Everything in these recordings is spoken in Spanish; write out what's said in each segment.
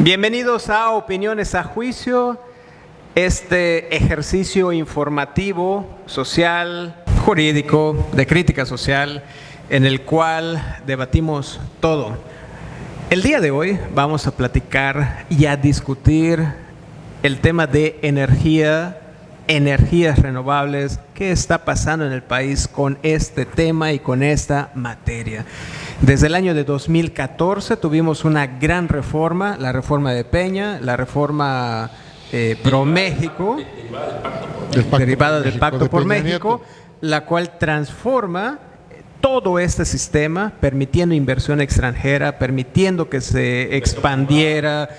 Bienvenidos a Opiniones a Juicio, este ejercicio informativo, social, jurídico, de crítica social, en el cual debatimos todo. El día de hoy vamos a platicar y a discutir el tema de energías renovables, qué está pasando en el país con este tema y con esta materia. Desde el año de 2014 tuvimos una gran reforma, la reforma de Peña, la reforma Pro México, derivada del Pacto por México, la cual transforma todo este sistema, permitiendo inversión extranjera, permitiendo que se expandiera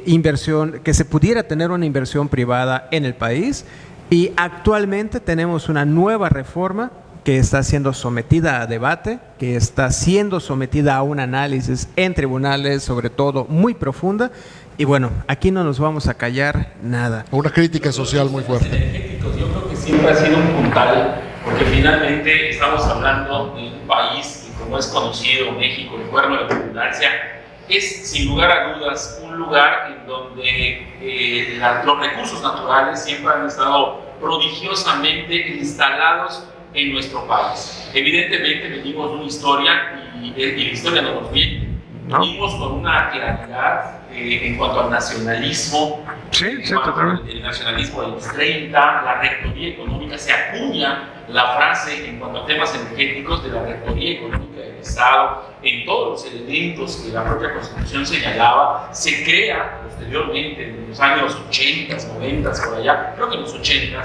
inversión, que se pudiera tener una inversión privada en el país. Y actualmente tenemos una nueva reforma que está siendo sometida a debate, que está siendo sometida a un análisis en tribunales, sobre todo muy profunda. Y bueno, aquí no nos vamos a callar nada. Una crítica social muy fuerte. Yo creo que siempre ha sido un puntal, porque finalmente estamos hablando de un país que, como es conocido, México, el cuerno de la abundancia, es sin lugar a dudas un lugar en donde los recursos naturales siempre han estado prodigiosamente instalados en nuestro país. Evidentemente venimos de una historia y la historia no nos miente. Venimos con una claridad en cuanto al nacionalismo, el nacionalismo de los 30, la rectoría económica, se acuña la frase en cuanto a temas energéticos de la rectoría económica del Estado, en todos los elementos que la propia Constitución señalaba. Se crea posteriormente, en los años 80, 90, por allá, creo que en los 80,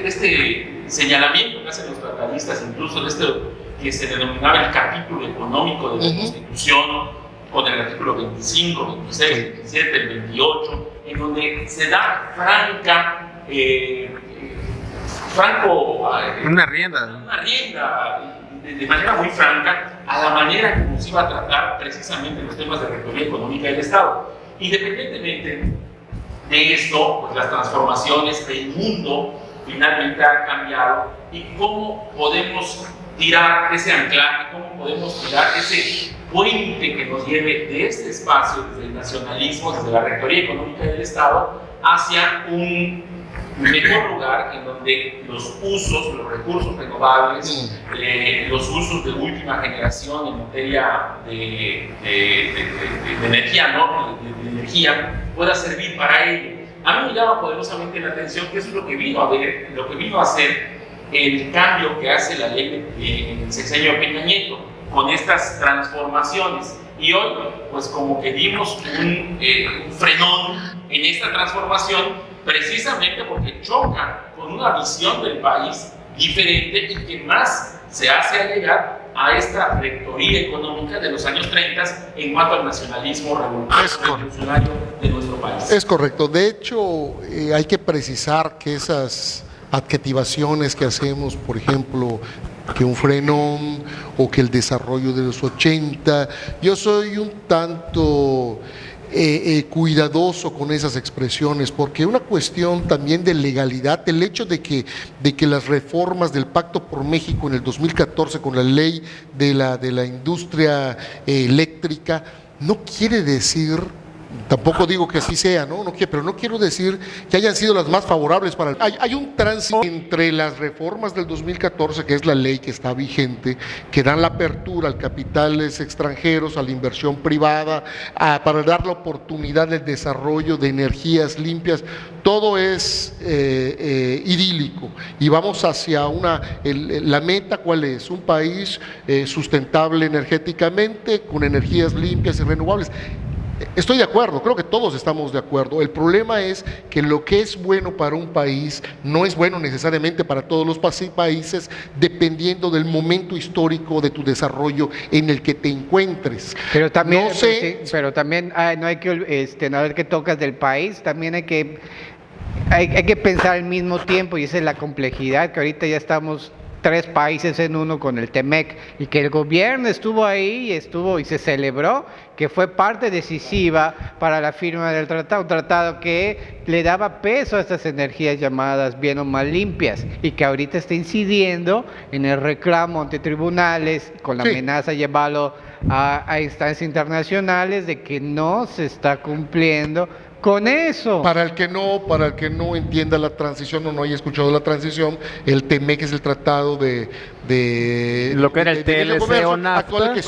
este señalamiento que hacen los tratadistas, incluso de esto que se denominaba el capítulo económico de la Constitución, con el artículo 25, 26, 27, el 28, en donde se da una rienda de manera muy franca a la manera como se iba a tratar precisamente los temas de rectoría económica del Estado. Independientemente de esto, pues las transformaciones del mundo finalmente han cambiado, y cómo podemos tirar ese anclaje, cómo podemos tirar ese puente que nos lleve de este espacio, desde el nacionalismo, desde la rectoría económica del Estado, hacia un mejor lugar en donde los usos, los recursos renovables, los usos de última generación en materia de energía, ¿no? de energía, pueda servir para ello. A mí me llama poderosamente la atención que eso es lo que vino a hacer el cambio que hace la ley en el sexenio de Peña Nieto, con estas transformaciones. Y hoy, pues como que dimos un frenón en esta transformación, precisamente porque choca con una visión del país diferente y que más se hace allegar a esta rectoría económica de los años 30 en cuanto al nacionalismo revolucionario de nuestro país. Es correcto. De hecho, hay que precisar que esas adjetivaciones que hacemos, por ejemplo, que un frenón o que el desarrollo de los 80, yo soy un tanto cuidadoso con esas expresiones, porque una cuestión también de legalidad, el hecho de que las reformas del Pacto por México en el 2014 con la ley de la industria eléctrica, no quiere decir, tampoco digo que así sea, pero no quiero decir que hayan sido las más favorables para el... Hay un tránsito entre las reformas del 2014, que es la ley que está vigente, que dan la apertura al capitales extranjeros, a la inversión privada, para dar la oportunidad del desarrollo de energías limpias. Todo es idílico y vamos hacia la meta, ¿cuál es? Un país sustentable energéticamente, con energías limpias y renovables. Estoy de acuerdo, creo que todos estamos de acuerdo. El problema es que lo que es bueno para un país no es bueno necesariamente para todos los países, dependiendo del momento histórico de tu desarrollo en el que te encuentres. Pero también, no sé, pero también no hay que no ver qué tocas del país, también hay que pensar al mismo tiempo, y esa es la complejidad, que ahorita ya estamos tres países en uno con el TEMEC, y que el gobierno estuvo ahí y se celebró que fue parte decisiva para la firma del tratado, un tratado que le daba peso a estas energías llamadas bien o mal limpias, y que ahorita está incidiendo en el reclamo ante tribunales con la amenaza de llevarlo a instancias internacionales de que no se está cumpliendo con eso. Para el que no entienda la transición o no haya escuchado la transición, el TEMEC es el tratado de lo que era el TLC o NAFTA, actual,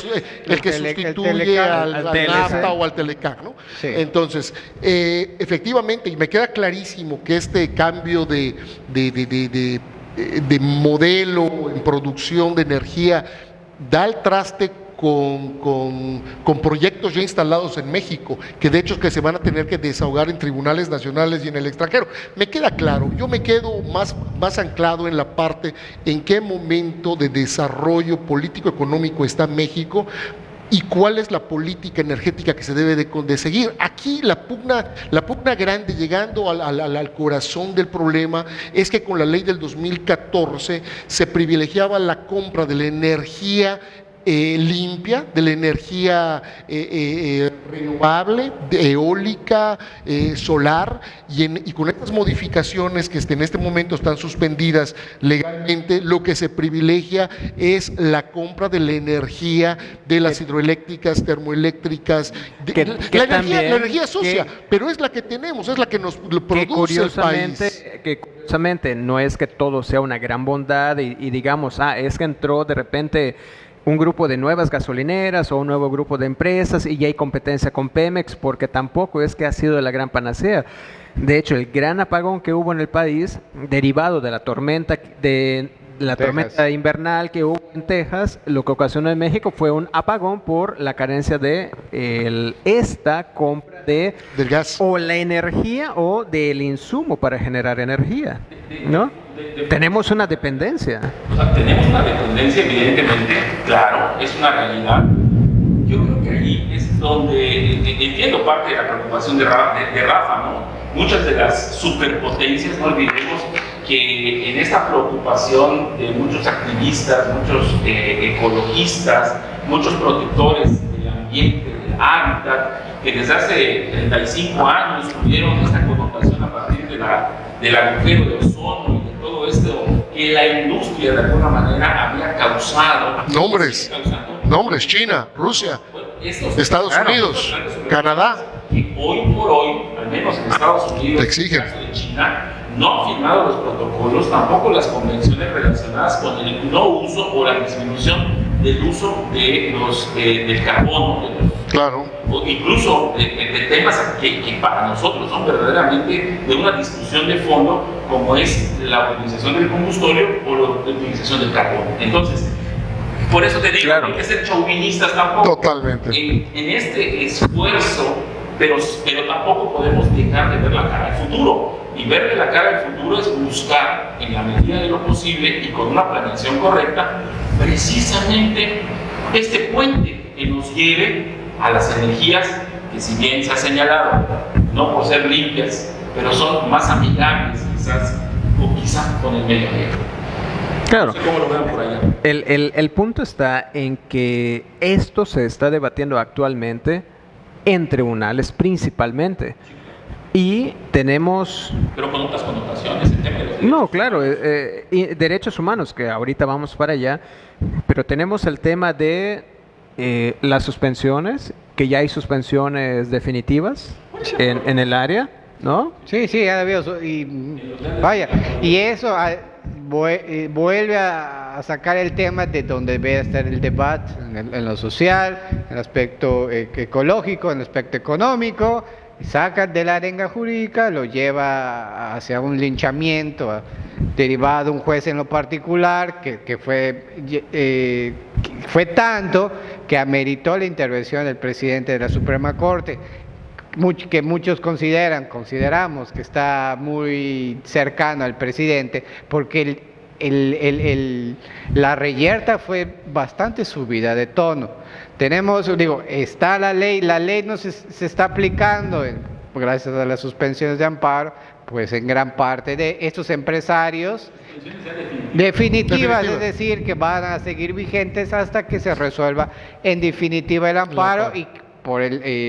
el que sustituye al NAFTA o al Telecan, ¿no? Sí. Entonces, efectivamente, y me queda clarísimo que este cambio de modelo en producción de energía da el traste con proyectos ya instalados en México, que de hecho que se van a tener que desahogar en tribunales nacionales y en el extranjero. Me queda claro, yo me quedo más anclado en la parte en qué momento de desarrollo político-económico está México y cuál es la política energética que se debe de seguir. Aquí la pugna grande, llegando al corazón del problema, es que con la ley del 2014 se privilegiaba la compra de la energía limpia, de la energía renovable, eólica, solar, y con estas modificaciones que en este momento están suspendidas legalmente, lo que se privilegia es la compra de la energía de las hidroeléctricas, termoeléctricas, la energía sucia, pero es la que tenemos, es la que nos produce el país. Que curiosamente no es que todo sea una gran bondad y digamos, es que entró de repente un grupo de nuevas gasolineras o un nuevo grupo de empresas y ya hay competencia con Pemex, porque tampoco es que ha sido la gran panacea. De hecho, el gran apagón que hubo en el país, derivado de la tormenta tormenta invernal que hubo en Texas, lo que ocasionó en México fue un apagón por la carencia de esta compra del gas, o la energía o del insumo para generar energía, ¿no? Tenemos una dependencia. O sea, tenemos una dependencia, evidentemente, claro, es una realidad. Yo creo que ahí es donde entiendo parte de la preocupación de Rafa, ¿no? Muchas de las superpotencias, no olvidemos que en esta preocupación de muchos activistas, muchos ecologistas, muchos protectores del ambiente, del hábitat, que desde hace 35 años tuvieron esta connotación a partir del agujero de ozono y de todo esto que la industria de alguna manera había causado. Nombres, China, Rusia, Estados Unidos, Canadá. Que hoy por hoy, al menos en Estados Unidos, en el caso de China, no han firmado los protocolos, tampoco las convenciones relacionadas con el no uso o la disminución del uso del carbono, claro, o incluso de temas que para nosotros son verdaderamente de una discusión de fondo, como es la utilización del combustorio o la utilización del carbono. Entonces, por eso te digo, claro, no hay que ser chauvinistas tampoco. Totalmente. En este esfuerzo, pero tampoco podemos dejar de ver la cara al futuro. Y verle la cara al futuro es buscar, en la medida de lo posible y con una planeación correcta, precisamente este puente que nos lleve a las energías que, si bien se ha señalado, no por ser limpias, pero son más amigables quizás con el medio ambiente. Claro. No sé cómo lo vean por allá. El punto está en que esto se está debatiendo actualmente en tribunales principalmente. Y tenemos... Pero con otras connotaciones, el tema de los derechos. No, claro, derechos humanos, que ahorita vamos para allá, pero tenemos el tema de las suspensiones, que ya hay suspensiones definitivas en el área, ¿no? Sí, ya veo, y vaya, y eso vuelve a sacar el tema de donde debe estar el debate, en lo social, en el aspecto ecológico, en el aspecto económico. Saca de la arenga jurídica, lo lleva hacia un linchamiento derivado de un juez en lo particular que fue tanto que ameritó la intervención del presidente de la Suprema Corte, que muchos consideramos que está muy cercano al presidente, porque la reyerta fue bastante subida de tono. Está la ley no se está aplicando gracias a las suspensiones de amparo, pues en gran parte de estos empresarios definitivas, es decir, que van a seguir vigentes hasta que se resuelva en definitiva el amparo y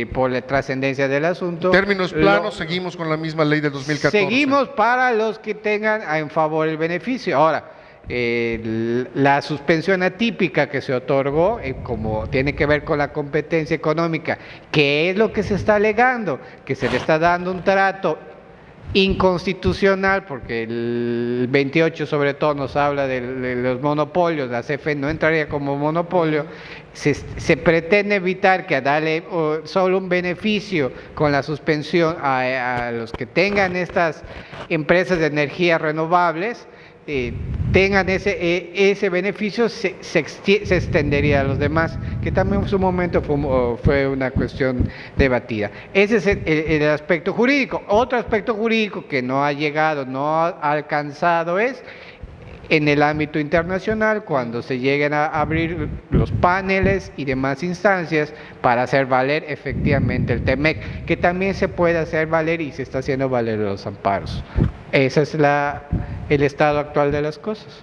por la trascendencia del asunto. En términos planos, seguimos con la misma ley del 2014. Seguimos para los que tengan en favor el beneficio. Ahora, la suspensión atípica que se otorgó, como tiene que ver con la competencia económica, ¿qué es lo que se está alegando? Que se le está dando un trato inconstitucional, porque el 28 sobre todo nos habla de los monopolios, la CFE no entraría como monopolio, se pretende evitar que darle solo un beneficio con la suspensión a los que tengan estas empresas de energías renovables, tengan ese beneficio, se extendería a los demás, que también en su momento fue una cuestión debatida. Ese es el aspecto jurídico. Otro aspecto jurídico que no ha llegado, no ha alcanzado es en el ámbito internacional, cuando se lleguen a abrir los paneles y demás instancias para hacer valer efectivamente el TEMEC, que también se puede hacer valer y se está haciendo valer los amparos. Ese es el estado actual de las cosas.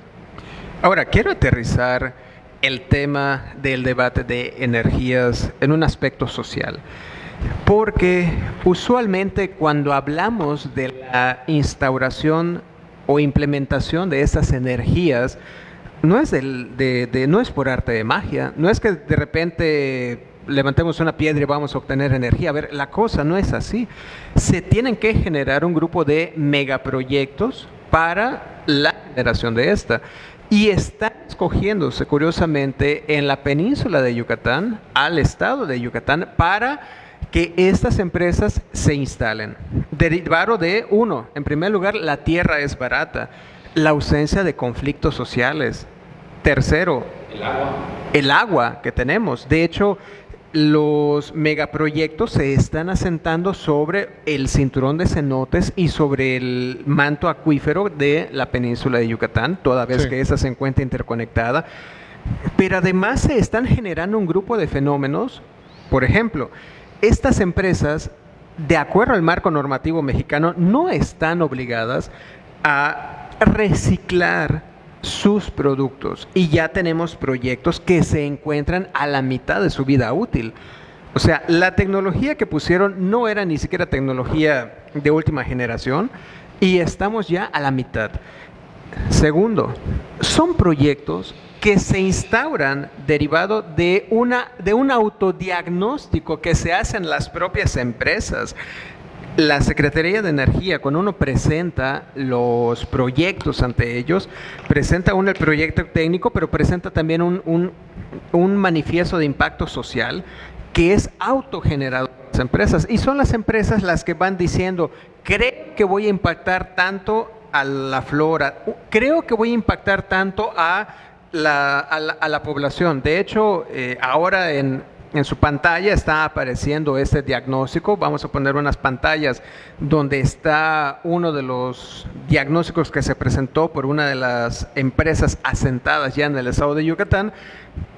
Ahora, quiero aterrizar el tema del debate de energías en un aspecto social, porque usualmente cuando hablamos de la instauración o implementación de estas energías, no es, no es por arte de magia, no es que de repente levantemos una piedra y vamos a obtener energía. A ver, la cosa no es así. Se tienen que generar un grupo de megaproyectos para la generación de esta. Y está escogiéndose, curiosamente, en la península de Yucatán, al estado de Yucatán, para que estas empresas se instalen. Derivado de, uno, en primer lugar, la tierra es barata, la ausencia de conflictos sociales. Tercero, el agua que tenemos. De hecho, los megaproyectos se están asentando sobre el cinturón de cenotes y sobre el manto acuífero de la península de Yucatán, toda vez que esa se encuentra interconectada. Pero además se están generando un grupo de fenómenos. Por ejemplo, estas empresas, de acuerdo al marco normativo mexicano, no están obligadas a reciclar sus productos, y ya tenemos proyectos que se encuentran a la mitad de su vida útil. O sea, la tecnología que pusieron no era ni siquiera tecnología de última generación y estamos ya a la mitad. Segundo, son proyectos que se instauran derivado de un autodiagnóstico que se hacen las propias empresas. La Secretaría de Energía, cuando uno presenta los proyectos ante ellos, presenta el proyecto técnico, pero presenta también un manifiesto de impacto social que es autogenerado por las empresas. Y son las empresas las que van diciendo, creo que voy a impactar tanto a la flora, creo que voy a impactar tanto a la población. De hecho, ahora en su pantalla está apareciendo este diagnóstico. Vamos a poner unas pantallas donde está uno de los diagnósticos que se presentó por una de las empresas asentadas ya en el estado de Yucatán,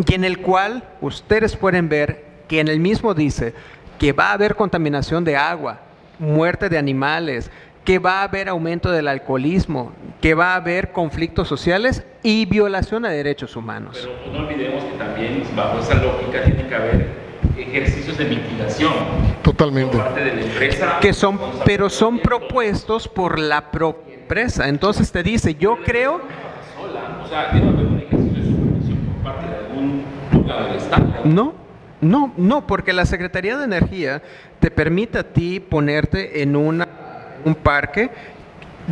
y en el cual ustedes pueden ver que en el mismo dice que va a haber contaminación de agua, muerte de animales, que va a haber aumento del alcoholismo, que va a haber conflictos sociales y violación a derechos humanos. Pero no olvidemos que también bajo esa lógica tiene que haber ejercicios de mitigación. Totalmente. Por parte de la empresa. Pero son propuestos por la propia empresa. Entonces te dice, yo creo... O sea, debe haber un ejercicio de supervisión por parte de algún lugar del Estado. No, porque la Secretaría de Energía te permite a ti ponerte en un parque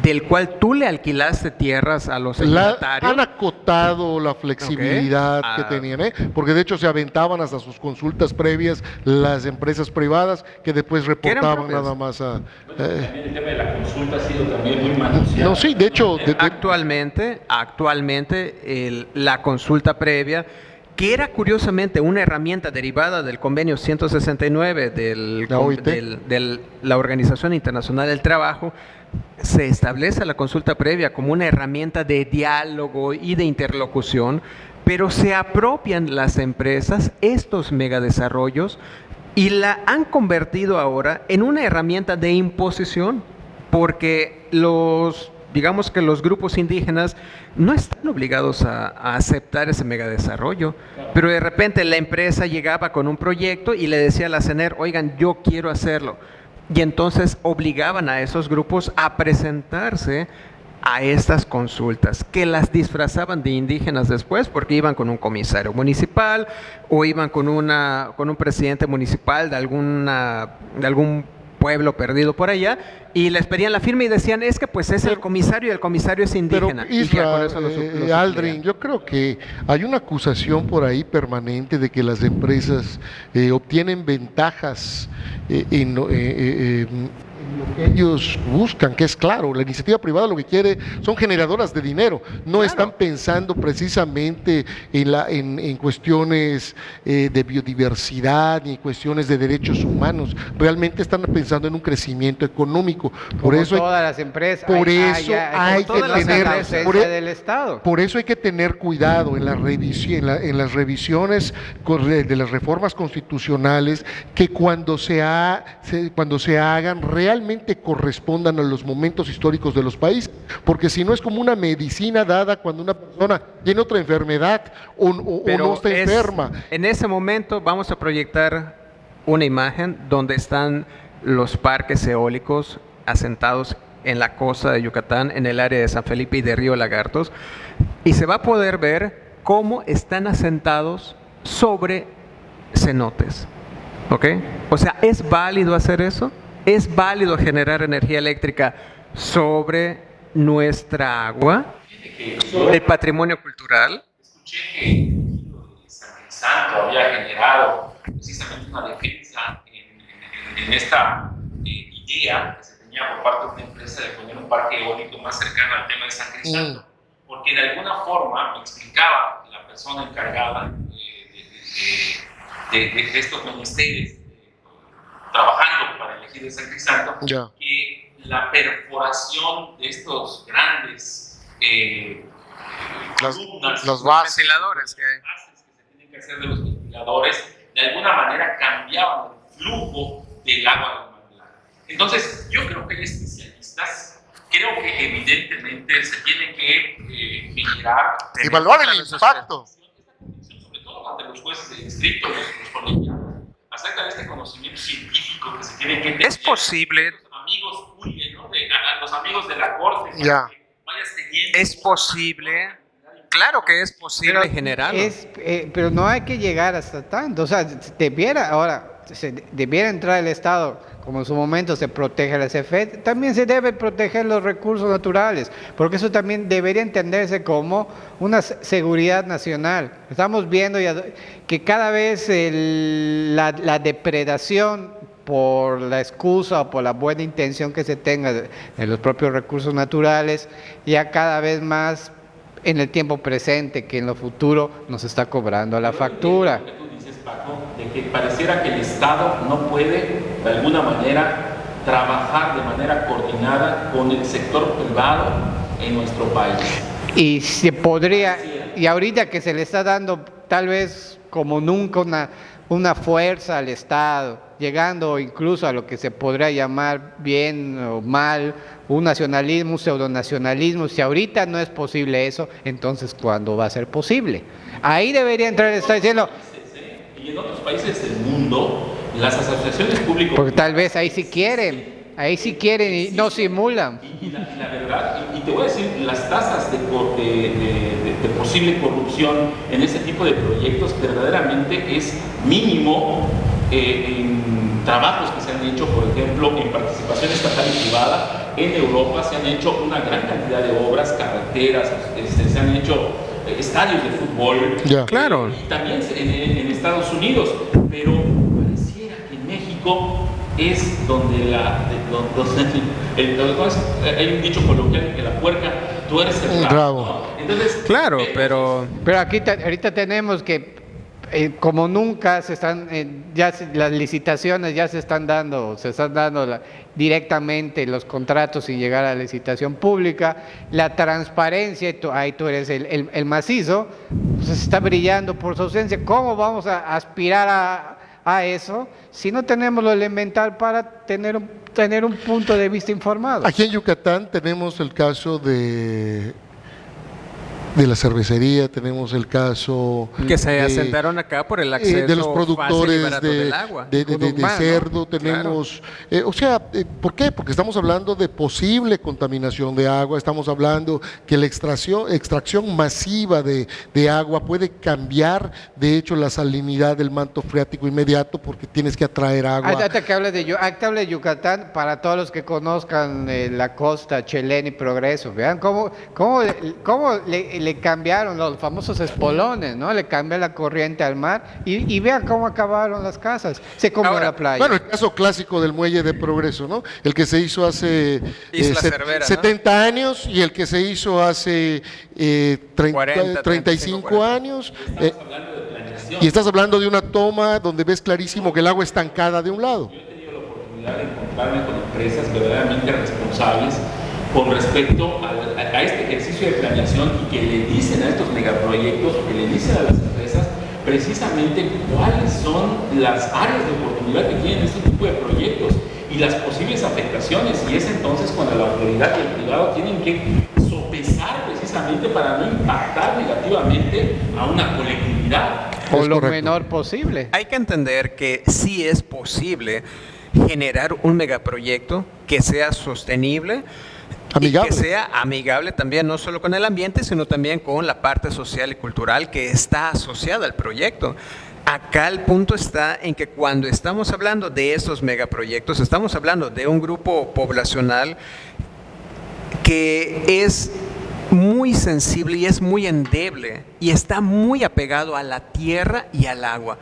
del cual tú le alquilaste tierras a los ejidatarios. Han acotado la flexibilidad que tenían, porque de hecho se aventaban hasta sus consultas previas las empresas privadas que después reportaban nada más a... También el tema de la consulta ha sido también muy manoseado. No, sí, de hecho... Actualmente la consulta previa, que era curiosamente una herramienta derivada del convenio 169 de la Organización Internacional del Trabajo, se establece la consulta previa como una herramienta de diálogo y de interlocución, pero se apropian las empresas estos megadesarrollos y la han convertido ahora en una herramienta de imposición, porque digamos que los grupos indígenas no están obligados a aceptar ese megadesarrollo, pero de repente la empresa llegaba con un proyecto y le decía a la CENER, oigan, yo quiero hacerlo. Y entonces obligaban a esos grupos a presentarse a estas consultas, que las disfrazaban de indígenas después porque iban con un comisario municipal o iban con un presidente municipal de algún pueblo perdido por allá y les pedían la firma y decían, es que pues es el comisario y el comisario es indígena. Pero Y ya con eso lo Aldrin, yo creo que hay una acusación por ahí permanente de que las empresas obtienen ventajas en lo que ellos buscan, que es claro, la iniciativa privada lo que quiere son generadoras de dinero, no están pensando precisamente en cuestiones de biodiversidad ni cuestiones de derechos humanos, realmente están pensando en un crecimiento económico. Por eso todas las empresas, hay que tener del Estado. Por eso hay que tener cuidado en la revisión, en las revisiones de las reformas constitucionales, que cuando se hagan realmente correspondan a los momentos históricos de los países, porque si no es como una medicina dada cuando una persona tiene otra enfermedad o no está enferma. En ese momento vamos a proyectar una imagen donde están los parques eólicos asentados en la costa de Yucatán, en el área de San Felipe y de Río Lagartos, y se va a poder ver cómo están asentados sobre cenotes. ¿Ok? O sea, ¿es válido hacer eso? ¿Es válido generar energía eléctrica sobre nuestra agua, el patrimonio cultural? Escuché que el San Santo había generado precisamente una defensa en esta idea que se tenía por parte de una empresa de poner un parque eólico más cercano al tema de San Crisanto, porque de alguna forma me explicaba la persona encargada de estos ministerios trabajando para elegir el San Crisanto, que la perforación de estos grandes los ventiladores que se tienen que hacer de los ventiladores, de alguna manera cambiaban el flujo del agua del manglar. Entonces, yo creo que hay especialistas, creo que evidentemente se tiene que generar, evaluar el impacto, sobre todo ante los jueces de distrito, los colegiados, acerca de este conocimiento científico que se tiene que tener. Es posible. Los amigos, ¿no? Los amigos de la corte. Es posible. Claro que es posible generarlo. Pero no hay que llegar hasta tanto. O sea, debiera entrar el Estado, como en su momento se protege la CFE, también se debe proteger los recursos naturales, porque eso también debería entenderse como una seguridad nacional. Estamos viendo ya que cada vez la depredación por la excusa o por la buena intención que se tenga de los propios recursos naturales, ya cada vez más en el tiempo presente, que en lo futuro nos está cobrando la factura. Paco, de que pareciera que el Estado no puede de alguna manera trabajar de manera coordinada con el sector privado en nuestro país. Y se podría, y ahorita que se le está dando tal vez como nunca una fuerza al Estado, llegando incluso a lo que se podría llamar bien o mal, un nacionalismo, un pseudonacionalismo. Si ahorita no es posible eso, entonces ¿cuándo va a ser posible? Ahí debería entrar el Estado diciendo... Y en otros países del mundo, las asociaciones públicas... Porque tal vez ahí sí quieren y no simulan. Y la verdad, y te voy a decir, las tasas de posible corrupción en ese tipo de proyectos verdaderamente es mínimo en trabajos que se han hecho, por ejemplo, en participación estatal y privada. En Europa se han hecho una gran cantidad de obras, carreteras, se han hecho estadios de fútbol, claro. Y también en Estados Unidos, pero pareciera que en México es donde hay un dicho coloquial que la puerca tuerce el rabo, ¿no? Entonces, claro, pero aquí ahorita tenemos que como nunca se están las licitaciones ya se están dando directamente los contratos sin llegar a la licitación pública, la transparencia, ahí tú eres el macizo, pues está brillando por su ausencia. ¿Cómo vamos a aspirar a eso si no tenemos lo elemental para tener un punto de vista informado? Aquí en Yucatán tenemos el caso de la cervecería, tenemos el caso que se asentaron acá por el acceso de los fácil y productores barato del agua. de cerdo, tenemos, ¿por qué? Porque estamos hablando de posible contaminación de agua, estamos hablando que la extracción masiva de agua puede cambiar, de hecho, la salinidad del manto freático inmediato porque tienes que atraer agua. Ahorita que habla de Yucatán, para todos los que conozcan la costa, Chelén y Progreso, vean cómo le cambiaron los famosos espolones, ¿no? Le cambia la corriente al mar y vean cómo acabaron las casas. Se comió Ahora, la playa. Bueno, el caso clásico del muelle de Progreso, ¿no? El que se hizo hace Isla Cervera, 70 años y el que se hizo hace 40, 35 años. Y estás hablando de una toma donde ves clarísimo que el agua está estancada de un lado. Yo he tenido la oportunidad de encontrarme con empresas verdaderamente responsables con respecto a este ejercicio de planeación y que le dicen a estos megaproyectos, que le dicen a las empresas precisamente cuáles son las áreas de oportunidad que tienen este tipo de proyectos y las posibles afectaciones, y es entonces cuando la autoridad y el privado tienen que sopesar precisamente para no impactar negativamente a una colectividad. O Es lo correcto. menor posible. Hay que entender que sí es posible generar un megaproyecto que sea sostenible, Amigable. y que sea amigable también, no solo con el ambiente, sino también con la parte social y cultural que está asociada al proyecto. Acá el punto está en que cuando estamos hablando de estos megaproyectos, estamos hablando de un grupo poblacional que es muy sensible y es muy endeble y está muy apegado a la tierra y al agua,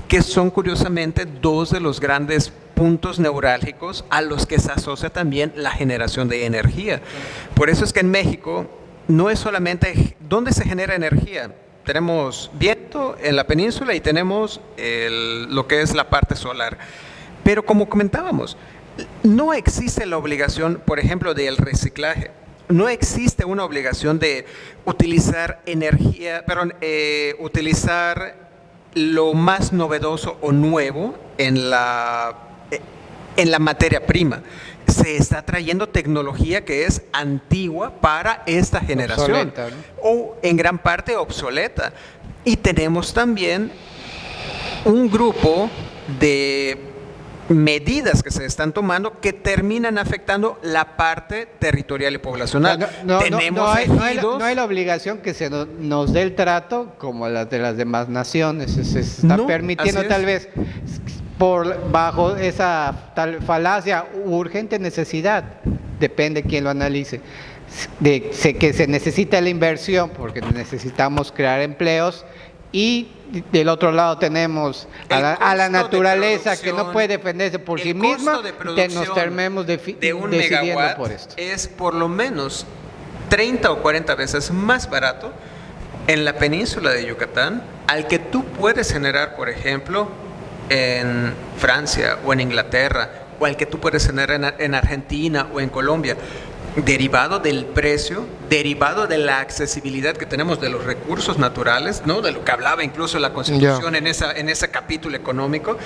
que son curiosamente dos de los grandes puntos neurálgicos a los que se asocia también la generación de energía. Por eso es que en México no es solamente dónde se genera energía. Tenemos viento en la península y tenemos lo que es la parte solar. Pero como comentábamos, no existe la obligación, por ejemplo, del reciclaje. No existe una obligación de utilizar utilizar lo más novedoso o nuevo en la materia prima. Se está trayendo tecnología que es antigua para esta generación, Obsoleta, ¿no? o en gran parte obsoleta. Y tenemos también un grupo de medidas que se están tomando que terminan afectando la parte territorial y poblacional. No Tenemos hay la obligación que se nos dé el trato como las de las demás naciones. Se está No, permitiendo así es. tal vez bajo esa tal falacia urgente necesidad, depende quién lo analice, que se necesita la inversión porque necesitamos crear empleos, y del otro lado tenemos a la costo de naturaleza que no producción, puede defenderse por sí el costo misma, de que producción nos terminemos de un decidiendo megawatt por esto. es por lo menos 30 o 40 veces más barato en la península de Yucatán al que tú puedes generar, por ejemplo, en Francia o en Inglaterra, o al que tú puedes generar en Argentina o en Colombia, derivado del precio, derivado de la accesibilidad que tenemos de los recursos naturales, ¿no? De lo que hablaba incluso la Constitución en ese capítulo económico.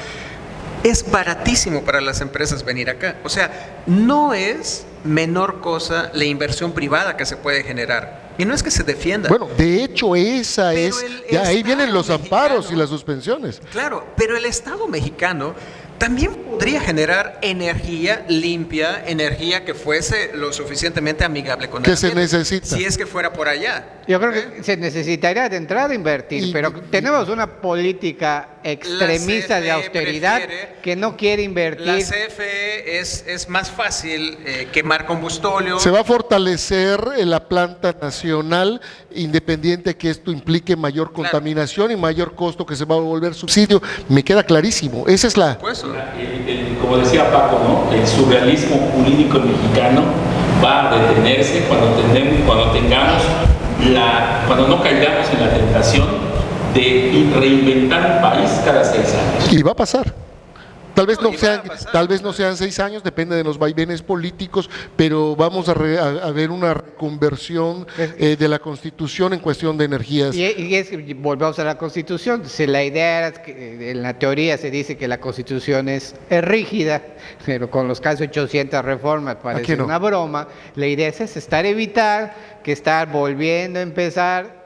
Es baratísimo para las empresas venir acá. O sea, no es menor cosa la inversión privada que se puede generar. Y no es que se defienda. Bueno, de hecho esa Pero es, el ya ahí Estado vienen los amparos mexicano- y las suspensiones. Claro, pero el Estado mexicano también podría generar energía limpia, energía que fuese lo suficientemente amigable con Que el se ambiente, necesita. si es que fuera por allá. Yo creo que se necesitaría de entrada invertir, pero tenemos una política extremista de CFE austeridad prefiere- que no quiere invertir. La CFE es más fácil quemar combustóleo. Se va a fortalecer la planta nacional, independiente que esto implique mayor contaminación y mayor costo que se va a volver subsidio. Me queda clarísimo. Esa es la... Pues, Como decía Paco, ¿no? El surrealismo jurídico mexicano va a detenerse cuando no caigamos en la tentación de reinventar un país cada 6 años. Y va a pasar. tal vez no sean 6 años, depende de los vaivenes políticos, pero vamos a ver una reconversión de la Constitución en cuestión de energías. Volvemos a la Constitución. Si la idea era que en la teoría se dice que la Constitución es rígida, pero con los casi 800 reformas parece una broma. La idea es evitar que estar volviendo a empezar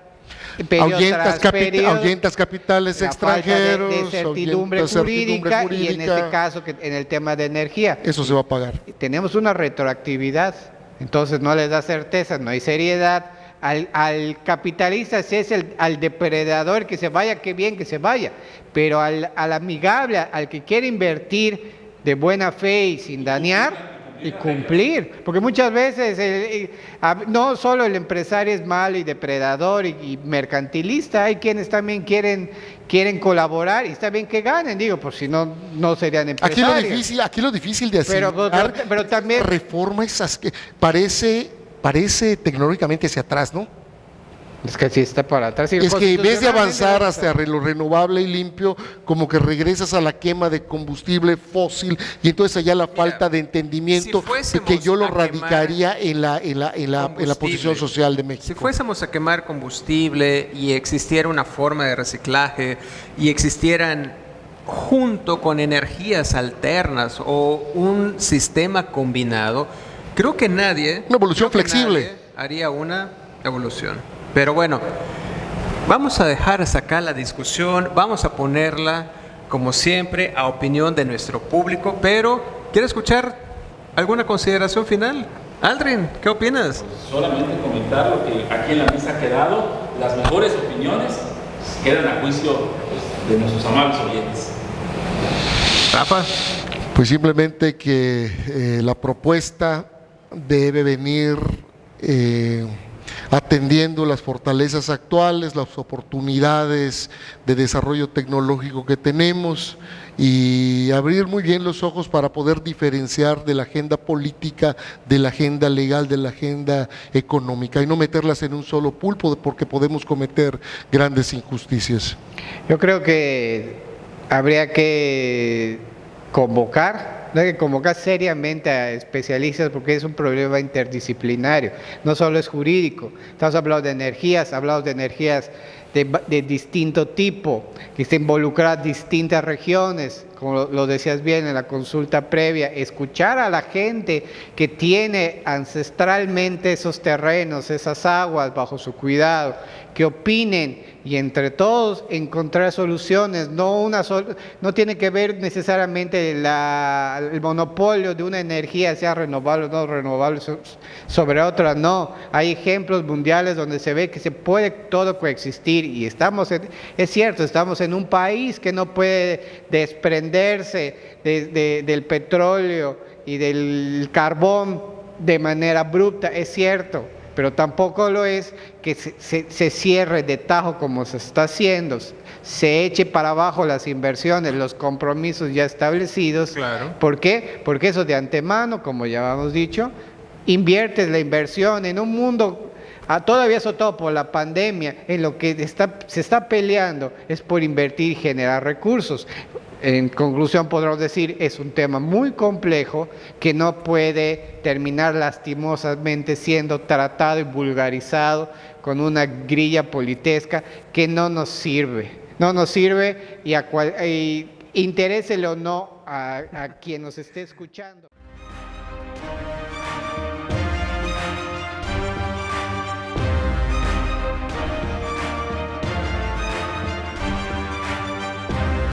ahuyentas capitales extranjeros, de certidumbre jurídica, y en este caso en el tema de energía. Eso se va a pagar. Tenemos una retroactividad, entonces no les da certeza, no hay seriedad. Al capitalista, si es al depredador que se vaya, qué bien que se vaya, pero al amigable, al que quiere invertir de buena fe y sin dañar, y cumplir, porque muchas veces no solo el empresario es malo y depredador y mercantilista, hay quienes también quieren colaborar y está bien que ganen, digo, por si no serían empresarios. Aquí lo difícil de hacer pero también reforma es que parece tecnológicamente hacia atrás, ¿no? Es que sí está para atrás. Es que en vez de avanzar hasta lo renovable y limpio, como que regresas a la quema de combustible fósil, y entonces allá la falta de entendimiento que yo lo radicaría en la posición social de México. Si fuésemos a quemar combustible y existiera una forma de reciclaje y existieran junto con energías alternas o un sistema combinado, creo que nadie haría una evolución. Pero bueno, vamos a dejar acá la discusión, vamos a ponerla, como siempre, a opinión de nuestro público, pero ¿quiere escuchar alguna consideración final? Aldrin, ¿qué opinas? Pues solamente comentar lo que aquí en la mesa ha quedado, las mejores opiniones quedan a juicio de nuestros amables oyentes. Rafa. Pues simplemente que la propuesta debe venir atendiendo las fortalezas actuales, las oportunidades de desarrollo tecnológico que tenemos y abrir muy bien los ojos para poder diferenciar de la agenda política, de la agenda legal, de la agenda económica y no meterlas en un solo pulpo porque podemos cometer grandes injusticias. Yo creo que habría que convocar seriamente a especialistas porque es un problema interdisciplinario, no solo es jurídico. Estamos hablando de energías, de distinto tipo, que se involucran distintas regiones, como lo decías bien en la consulta previa, escuchar a la gente que tiene ancestralmente esos terrenos, esas aguas bajo su cuidado, que opinen y entre todos encontrar soluciones. No tiene que ver necesariamente el monopolio de una energía, sea renovable o no renovable, sobre otra, no. Hay ejemplos mundiales donde se ve que se puede todo coexistir y es cierto, estamos en un país que no puede desprenderse del petróleo y del carbón de manera abrupta, es cierto. Pero tampoco lo es que se cierre de tajo como se está haciendo, se eche para abajo las inversiones, los compromisos ya establecidos. Claro. ¿Por qué? Porque eso de antemano, como ya hemos dicho, inviertes la inversión en un mundo todavía azotado por la pandemia, en lo que se está peleando es por invertir y generar recursos. En conclusión podremos decir, es un tema muy complejo que no puede terminar lastimosamente siendo tratado y vulgarizado con una grilla politesca que no nos sirve. No nos sirve y interésele o no a quien nos esté escuchando.